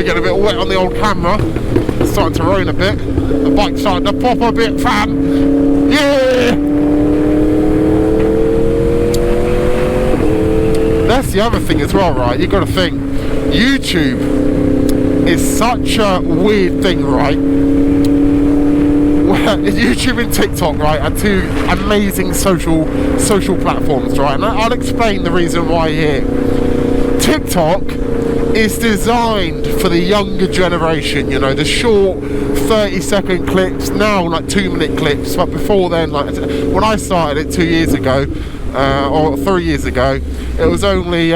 getting a bit wet on the old camera. It's starting to rain a bit. The bike's starting to pop a bit, fam. Yeah! That's the other thing as well, right? You've got to think, YouTube is such a weird thing, right? YouTube and TikTok, right, are two amazing social platforms, right? And I'll explain the reason why here. TikTok is designed for the younger generation, you know, the short 30-second clips, now like 2-minute clips, but before then, like when I started it 2 years ago, or 3 years ago, it was only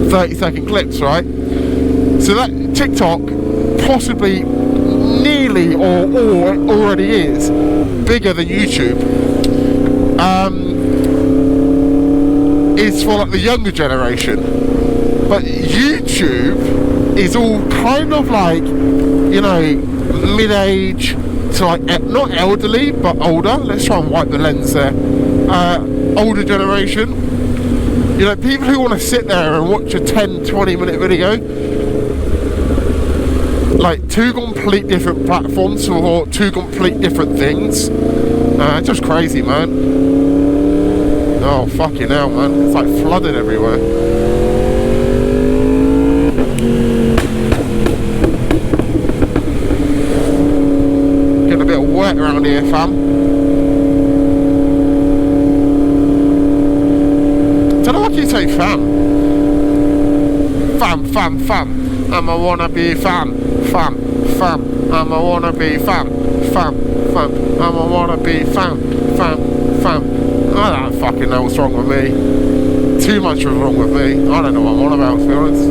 30-second clips, right? So that TikTok possibly nearly or already is bigger than YouTube. Is for like the younger generation, but YouTube is all kind of like, you know, mid-age to like not elderly but older. Let's try and wipe the lens there. Older generation, you know, people who want to sit there and watch a 10-20 minute video. Like two complete different platforms for two complete different things. Just crazy, man. Oh, fucking hell, man. It's like flooded everywhere. Getting a bit wet around here, fam. Don't know what you say, fam. Fam. I'm a wannabe fam. Fam. I'm a wannabe fam. I'm a wannabe fam. I don't fucking know what's wrong with me. Too much was wrong with me. I don't know what I'm on about, to be honest.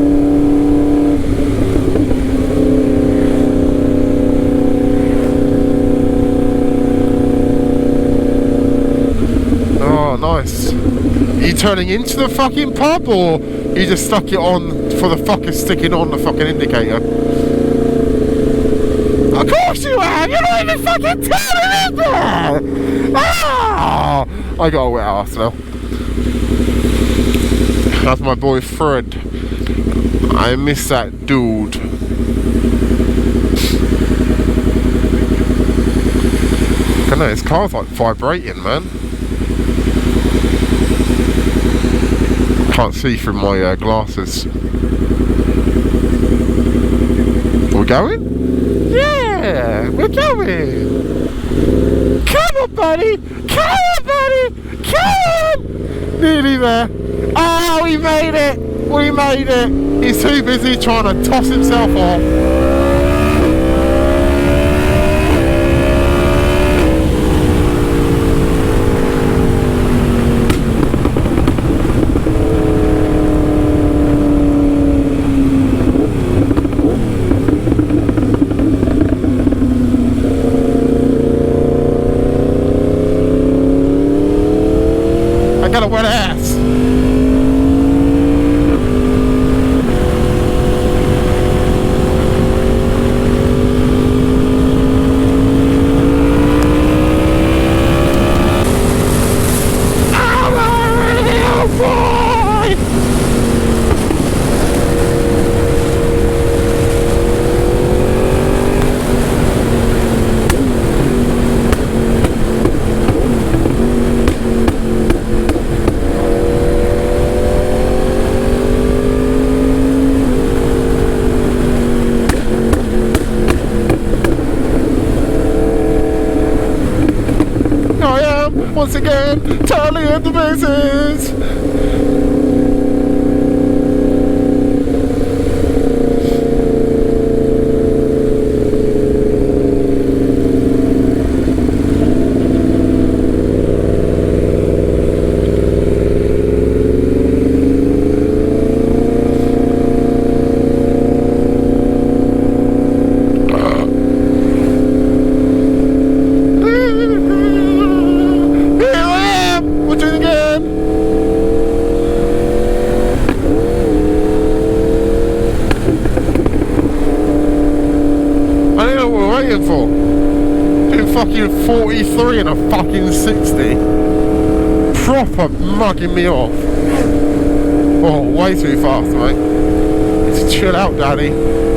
Oh, nice. Are you turning into the fucking pub, or you just stuck it on for the fuck of sticking on the fucking indicator? Of course you have! You're not even fucking turning in there! Ah! I got a wet arse now. That's my boy Fred. I miss that dude. I know, his car's like vibrating, man. Can't see through my glasses. We're going? Yeah, we're going. Come on, buddy. Come on, buddy. Come on. Nearly there. Oh, we made it. We made it. He's too busy trying to toss himself off. I got a wet ass. Once again, totally at the bases. For doing fucking 43 and a fucking 60, proper mugging me off. Oh, way too fast, mate. to chill out, Daddy.